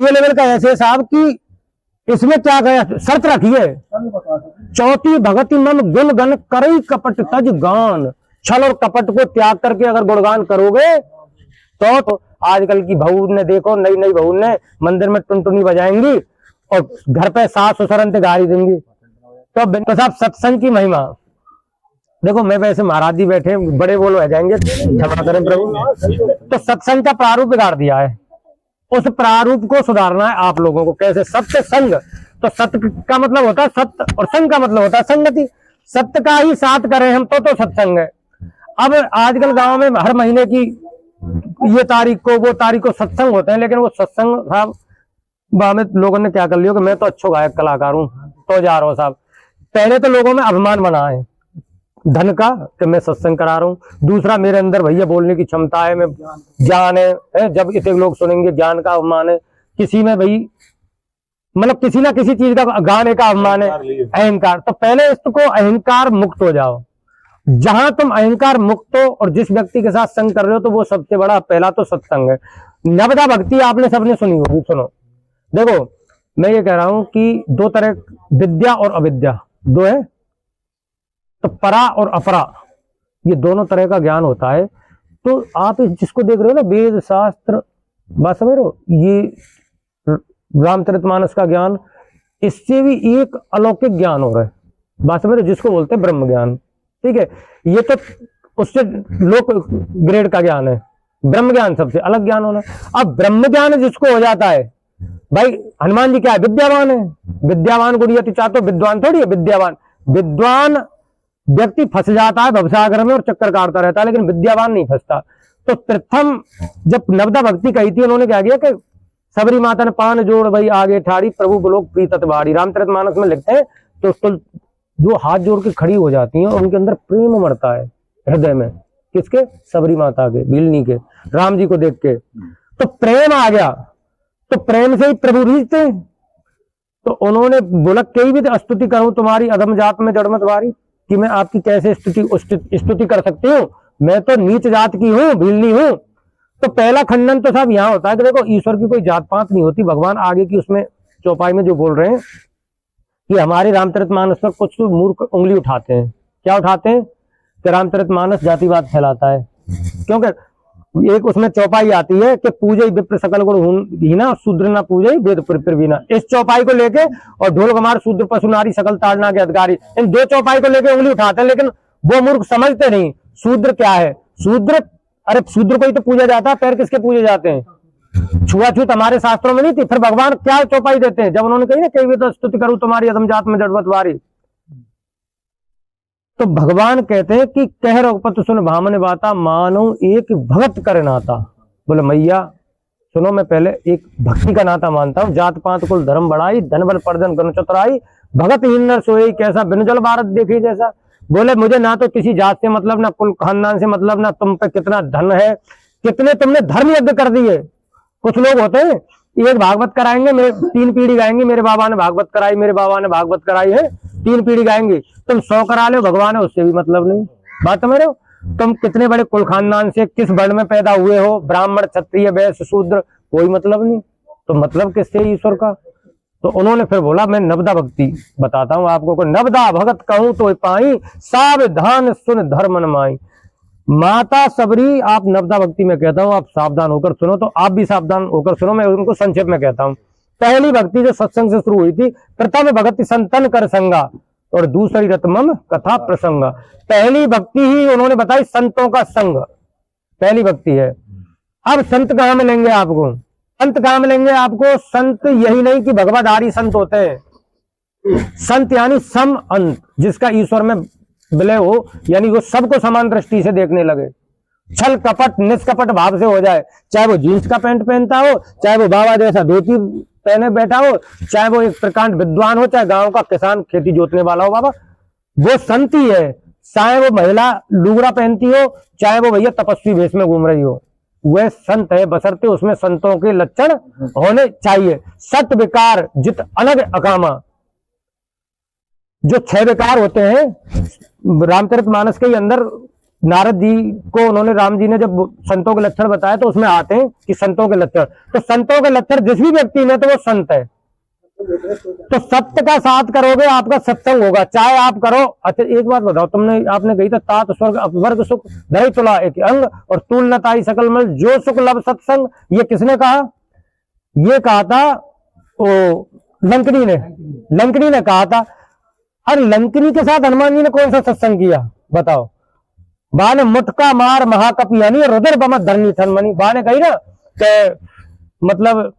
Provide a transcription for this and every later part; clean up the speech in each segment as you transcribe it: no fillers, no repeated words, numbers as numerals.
ये लेवल का ऐसे साहब कि इसमें क्या गया, शर्त रखी है, चौथी भगति मम गुण गण करई कपट तज गान। छल और कपट को त्याग करके अगर गुणगान करोगे तो आजकल की बहू ने देखो, नई नई बहू ने मंदिर में टुनटुनी बजाएंगी और घर पे सास ससुर गाली देंगी। तो साहब सत्संग की महिमा देखो, मैं वैसे महाराज जी बैठे बड़े बोल हो जाएंगे, क्षमा करें प्रभु। तो सत्संग का प्रारूप बिगाड़ दिया है, उस प्रारूप को सुधारना है आप लोगों को। कैसे? सत्य संग। तो सत्य का मतलब होता है सत्य और संग का मतलब होता है संगति। सत्य का ही साथ करें हम तो सत्संग है। अब आजकल गांव में हर महीने की ये तारीख को वो तारीख को सत्संग होते हैं, लेकिन वो सत्संग साहब में लोगों ने क्या कर लिया कि मैं तो अच्छा गायक कलाकार हूं तो जा रहा हूं साहब। पहले तो लोगों में अभिमान बना है धन का कि मैं सत्संग करा रहा हूं। दूसरा, मेरे अंदर भैया बोलने की क्षमता है, मैं ज्ञान है, जब इतने लोग सुनेंगे ज्ञान का अभिमान है। किसी में भाई मतलब किसी ना किसी चीज का गाने का अभिमान है, अहंकार। तो पहले इसको अहंकार मुक्त हो जाओ। जहां तुम अहंकार मुक्त हो और जिस व्यक्ति के साथ संग कर रहे हो तो वो सबसे बड़ा पहला तो सत्संग है। नवदा भक्ति आपने सबने सुनी होगी। सुनो, देखो मैं ये कह रहा हूं कि दो तरह, विद्या और अविद्या दो है। तो परा और अपरा ये दोनों तरह का ज्ञान होता है। तो आप जिसको देख रहे हो ना, वेद शास्त्र, बात समझ रहे हो, ये रामचरितमानस का ज्ञान, इससे भी एक अलौकिक ज्ञान हो रहा है। बात समझ रहे हो, जिसको बोलते हैं ब्रह्म ज्ञान। ठीक है, ये तो उससे लोक ग्रेड का ज्ञान है। ब्रह्म ज्ञान सबसे अलग ज्ञान होना। अब ब्रह्म ज्ञान जिसको हो जाता है, भाई हनुमान जी क्या है? विद्यावान है। विद्यावान गुणयति चातो, विद्वान थोड़ी है, विद्यावान। विद्वान व्यक्ति फंस जाता है भवसागर में और चक्कर काटता रहता है, लेकिन विद्यावान नहीं फंसता। तो प्रथम जब नवदा भक्ति कही थी, उन्होंने क्या किया कि सबरी माता ने पान जोड़ भाई आगे ठाड़ी, प्रभु बलोक प्रीतत बाड़ी। रामचरितमानस में लिखते हैं तो उसको जो हाथ जोड़ के खड़ी हो जाती हैं और उनके अंदर प्रेम मरता है हृदय में। किसके? सबरी माता के, भीलनी के, राम जी को देख के तो प्रेम आ गया। तो प्रेम से ही प्रभु रीझते हैं। तो उन्होंने बोला कई भी स्तुति करूं तुम्हारी अधम जात में जड़मत वारी, कि मैं आपकी कैसे स्तुति कर सकती हूँ, मैं तो नीच जात की हूँ, भीलनी हूँ। तो पहला खंडन तो साहब यहाँ होता है कि देखो ईश्वर की कोई जात पात नहीं होती। भगवान आगे की उसमें चौपाई में जो बोल रहे हैं कि हमारे रामचरितमानस पर कुछ मूर्ख उंगली उठाते हैं। क्या उठाते हैं? कि रामचरितमानस जातिवाद फैलाता है। क्योंकि एक उसमें चौपाई आती है कि पूजे विप्र सकल गुण हीना, शूद्र ना पूजे वेद प्रवीणा। इस चौपाई को लेके और ढोल कमार शूद्र पशु नारी सकल ताड़ना के अधिकारी, इन दो चौपाई को लेके उंगली उठाते हैं। लेकिन वो मूर्ख समझते नहीं शूद्र क्या है। शूद्र, अरे शूद्र को ही तो पूजा जाता है, पैर किसके पूजे जाते हैं? छुआछूत हमारे शास्त्रों में नहीं थी। फिर भगवान क्या चौपाई देते हैं? जब उन्होंने कही ना कई भी तो स्तुति करूं तुम्हारी अधम जात में जड़मत वारी, तो भगवान कहते हैं कि कह रघुपत सुन भामन बाता, मानो एक भगत कर नाता। बोले मैया सुनो, मैं पहले एक भक्ति का नाता मानता हूँ। जात पात कुल धर्म बढ़ाई, धन बल पर्जन गण चतुराई, भगत हीन नर सोई कैसा, बिन जल भारत देखे जैसा। बोले मुझे ना तो किसी जात से मतलब, ना कुल खानदान से मतलब, ना तुम पे कितना धन है, कितने तुमने धर्म यज्ञ कर दिए। कुछ लोग होते हैं एक भागवत कराएंगे, मेरे 3 पीढ़ी गाएंगे, मेरे बाबा ने भागवत कराई, मेरे बाबा ने भागवत कराई है, 3 पीढ़ी गाएंगे। तुम 100 करा लो, भगवान है उससे भी मतलब नहीं। बात समझ रहे हो? तुम कितने बड़े कुल खानदान से, किस वर्ण में पैदा हुए हो, ब्राह्मण क्षत्रिय वैश्य शूद्र, कोई मतलब नहीं। तो मतलब किससे? ईश्वर का। तो उन्होंने फिर बोला मैं नवदा भक्ति बताता हूं आपको को। नवदा भगत कहूं तो पाई, सावधान सुन धर्म न माई। माता सबरी, आप नवदा भक्ति में कहता हूं, आप सावधान होकर सुनो। तो आप भी सावधान होकर सुनो, मैं उनको संक्षेप में कहता हूं। पहली भक्ति जो सत्संग से शुरू हुई थी, प्रथम भक्ति संतन कर संगा और दूसरी रतमम कथा प्रसंगा। पहली भक्ति ही उन्होंने बताई संतों का संग, पहली भक्ति है। अब संत कहां मिलेंगे आपको? संत कहां मिलेंगे आपको? संत यही नहीं कि भगवाधारी संत होते हैं। संत यानी सम अंत, जिसका ईश्वर में विलय हो, यानी वो सबको समान दृष्टि से देखने लगे। छल कपट निष्कपट भाव से हो जाए, चाहे वो जींस का पैंट पहनता हो, चाहे वो बाबा जैसा धोती पहने बैठा हो, चाहे वो एक प्रकांड विद्वान हो, चाहे गांव का किसान खेती जोतने वाला हो, बाबा वो संत ही है। चाहे वो महिला लुगड़ा पहनती हो, चाहे वो भैया तपस्वी भेष में घूम रही हो, वह संत है, बशर्ते उसमें संतों के लक्षण होने चाहिए। सत विकार जित अनग अकामा, जो 6 विकार होते हैं रामचरितमानस के अंदर नारद जी को उन्होंने, राम जी ने जब संतों के लक्षण बताए तो उसमें आते हैं कि संतों के लक्षण, तो संतों के लक्षण जिस भी व्यक्ति में तो वो संत है। तो सत्य का साथ करोगे आपका सत्संग होगा, चाहे आप करो। अच्छा एक बात बताओ, आपने कही था तात स्वर्ग अपवर्ग सुख धरई तुला एक अंग और तूल न ताई सकल मल जो सुख लब सत्संग, ये किसने कहा? ये कहा था वो लंकनी ने कहा था। अरे लंकनी के साथ हनुमान जी ने कौन सा सत्संग किया बताओ? बा ने मुटका मार महाकपि यानी रुद्र बमत धरनी थनमनी, बा ने कही ना कि मतलब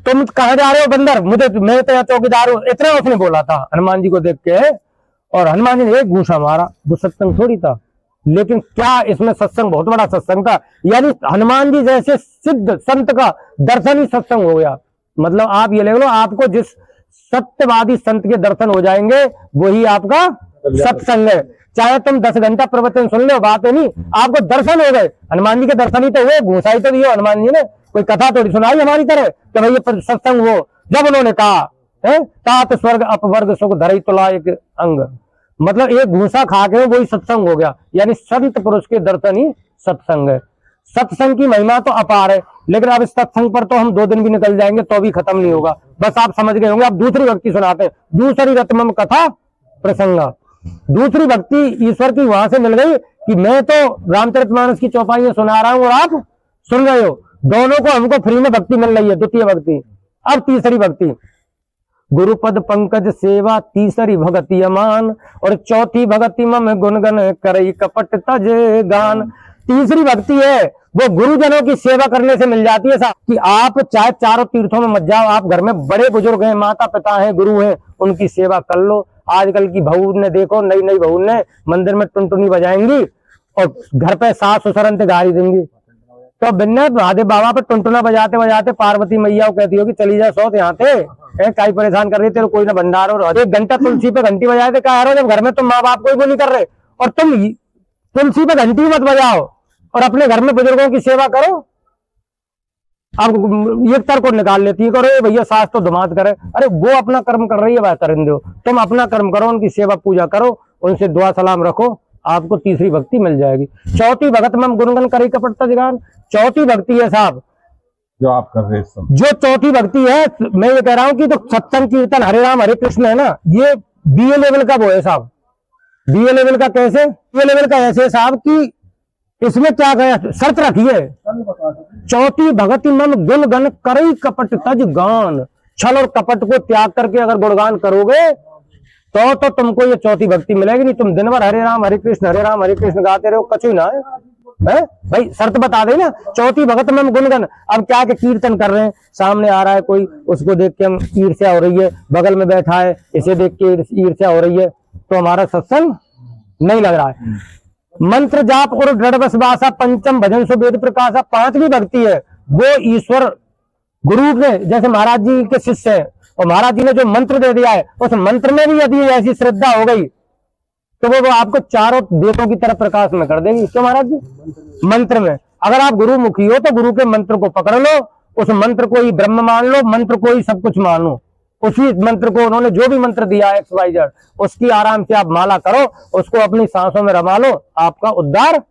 तुम कहां जा रहे हो बंदर, मैं तो चौकीदार हूं, इतना उसने बोला था हनुमान जी को देख के। और हनुमान जी ने एक घूसा मारा, वो सत्संग थोड़ी था। लेकिन क्या इसमें सत्संग बहुत बड़ा सत्संग था, यानी हनुमान जी जैसे सिद्ध संत का दर्शन ही सत्संग हो गया। मतलब आप ये ले लो, आपको जिस सत्यवादी संत के दर्शन हो जाएंगे वही आपका सत्संग है। चाहे तुम 10 घंटा प्रवचन सुन लो, बात है नहीं, आपको दर्शन हो गए। हनुमान जी के दर्शन ही तो हुए, घूसा ही तो दिया हनुमान जी ने, कोई कथा थोड़ी सुनाई हमारी तरह कि भाई ये सत्संग हो। जब उन्होंने कहा है तात स्वर्ग अपवर्ग सुख धरई तुला एक अंग, मतलब एक घूसा खा के वही सत्संग हो गया। यानी संत पुरुष के दर्शन ही सत्संग है। सत्संग की महिमा तो अपार है, लेकिन अब इस सत्संग पर तो हम 2 दिन भी निकल जाएंगे तो भी खत्म नहीं होगा। बस आप समझ गए होंगे। आप दूसरी भक्ति सुनाते हैं, दूसरी रत्नम कथा प्रसंगा। दूसरी भक्ति ईश्वर की वहां से मिल गई कि मैं तो रामचरितमानस की चौपाइयां सुना रहा हूं और आप सुन रहे हो, दोनों को हमको फ्री में भक्ति मिल रही है, द्वितीय भक्ति। अब तीसरी भक्ति गुरुपद पंकज सेवा, तीसरी भगति अमान और चौथी भगति मम गुणगन करई कपट तज गान। तीसरी भक्ति है वो गुरुजनों की सेवा करने से मिल जाती है साहब, कि आप चाहे चारों तीर्थों में मत जाओ, आप घर में बड़े बुजुर्ग हैं, माता पिता हैं, गुरु हैं, उनकी सेवा कर लो। आजकल की बहू ने देखो, नई नई बहू ने मंदिर में टुनटुनी बजाएंगी और घर पे सास ससुर गाड़ी देंगी। तो बिन्ने महादेव बाबा पे टुनटुना बजाते बजाते पार्वती मैया को कहती होगी चली जा सौत यहाँ थे, कई परेशान कर रही थे, कोई ना भंडार हो। 1 घंटा तुलसी पे घंटी बजाए थे, कह रहे हो जब घर में तुम माँ बाप कोई वो नहीं कर रहे, और तुम तुलसी पे घंटी मत बजाओ और अपने घर में बुजुर्गों की सेवा करो। आप एक तर्क को निकाल लेती है, करो भैया सास तो धुमात करे, अरे वो अपना कर्म कर रही है, वह करने दो, तुम अपना कर्म करो, उनकी सेवा पूजा करो, उनसे दुआ सलाम रखो, आपको तीसरी भक्ति मिल जाएगी। चौथी भगत मम गुणगन करई कपट तज गान, चौथी भक्ति है साहब जो आप कर रहे हैं। जो चौथी भक्ति है, मैं ये कह रहा हूं कि तो सत्संग कीर्तन हरे राम हरे कृष्ण है ना, ये बीए लेवल का वो है साहब। बीए लेवल का कैसे? बीए लेवल का ऐसे साहब कि इसमें क्या गया, शर्त रखी है, चौथी भगति मम गुणगन करई कपट तज गान। छल और कपट को त्याग करके अगर गुणगान करोगे तो तुमको ये चौथी भक्ति मिलेगी। नहीं तुम दिन भर हरे राम हरे कृष्ण गाते रहो, कछु ना है भाई। शर्त बता दे ना, चौथी भगत में हम गुणगन। अब क्या के कीर्तन कर रहे हैं, सामने आ रहा है कोई, उसको देख के हम ईर्ष्या हो रही है, बगल में बैठा है इसे देख के ईर्ष्या हो रही है, तो हमारा सत्संग नहीं लग रहा है। मंत्र जाप और दृढ़ बसवासा, पंचम भजन सो वेद प्रकाशा, 5वीं भक्ति है वो ईश्वर गुरु के, जैसे महाराज जी के शिष्य है और महाराज जी ने जो मंत्र दे दिया है, उस मंत्र में भी यदि ऐसी श्रद्धा हो गई तो वो आपको चारों वेदों की तरफ प्रकाश में कर देगी। क्यों महाराज जी? मंत्र में अगर आप गुरु मुखी हो तो गुरु के मंत्र को पकड़ लो, उस मंत्र को ही ब्रह्म मान लो, मंत्र को ही सब कुछ मान लो। उसी मंत्र को उन्होंने जो भी मंत्र दिया है XYZ, उसकी आराम से आप माला करो, उसको अपनी सांसों में रमा लो, आपका उद्धार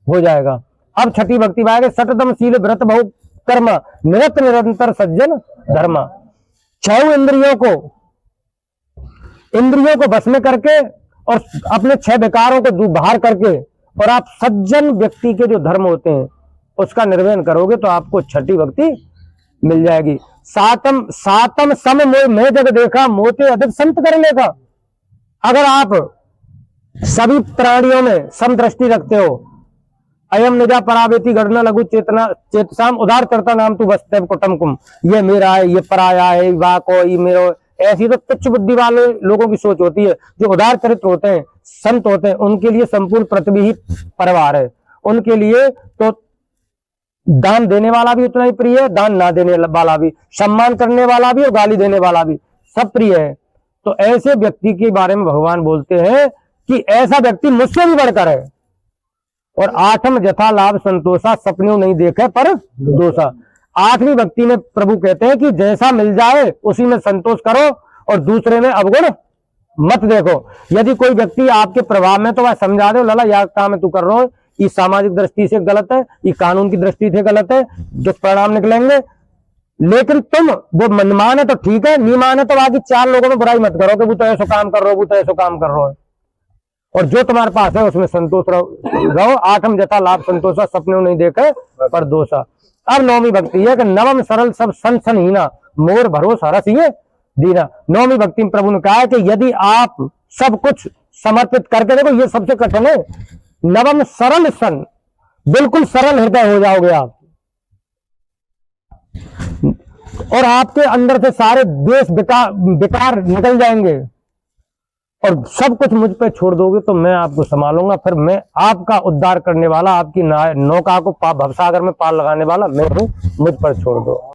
हो जाएगा। अब छठी भक्ति में सततम शील व्रत बहु कर्म निरत निरंतर सज्जन धर्म। 6 इंद्रियों को बस में करके और अपने 6 विकारों को बाहर करके और आप सज्जन व्यक्ति के जो धर्म होते हैं उसका निर्वहन करोगे तो आपको छठी भक्ति मिल जाएगी। सातम सम मोह मैं जग देखा, मोते अधिक संत कर लेगा। अगर आप सभी प्राणियों में समदृष्टि रखते हो, अयम निजा परावेती गणना लघु चेतना चेतसाम उदार करता नाम तू बसते कुटुम्बकुम, ये मेरा है, ये पराया है, वाको ये मेरा। ऐसी तो तुच्छ बुद्धि वाले लोगों की सोच होती है। जो उदार चरित्र होते हैं, संत होते हैं, उनके लिए संपूर्ण पृथ्वी ही परिवार है। उनके लिए तो दान देने वाला भी उतना ही प्रिय है, दान ना देने वाला भी, सम्मान करने वाला भी और गाली देने वाला भी, सब प्रिय है। तो ऐसे व्यक्ति के बारे में भगवान बोलते हैं कि ऐसा व्यक्ति मुझसे भी बढ़कर है। और 8 यथा लाभ संतोषा, सपनों नहीं देखे पर दोषा। 8वीं भक्ति में प्रभु कहते हैं कि जैसा मिल जाए उसी में संतोष करो और दूसरे में अवगुण मत देखो। यदि कोई व्यक्ति आपके प्रभाव में तो वह समझा दो, लाला यह काम है तू कर रहा है, ये सामाजिक दृष्टि से गलत है, ये कानून की दृष्टि से गलत है, दुष्परिणाम निकलेंगे। लेकिन तुम वो मन माने तो ठीक है, नहीं माने तो बाकी 4 लोगों में बुराई मत करो कि वो तो ऐसा काम कर रहे हो, वो तो ऐसा काम कर रहे हो। और जो तुम्हारे पास है उसमें संतोष रहो। 8 जथा लाभ संतोषा, सपने नहीं देखे पर दोषा। अब 9वीं भक्ति है कि नवम सरल सब संसनहीना, मोर भरोसा रस ये दीना। 9वीं भक्ति में प्रभु ने कहा है कि यदि आप सब कुछ समर्पित करके देखो, ये सबसे कठिन है। नवम सरल सन, बिल्कुल सरल हृदय हो जाओगे आप, और आपके अंदर से सारे द्वेष विकार निकल जाएंगे, और सब कुछ मुझ पे छोड़ दोगे तो मैं आपको संभालूंगा। फिर मैं आपका उद्धार करने वाला, आपकी नौका को भवसागर में पार लगाने वाला मैं हूं, मुझ पर छोड़ दो।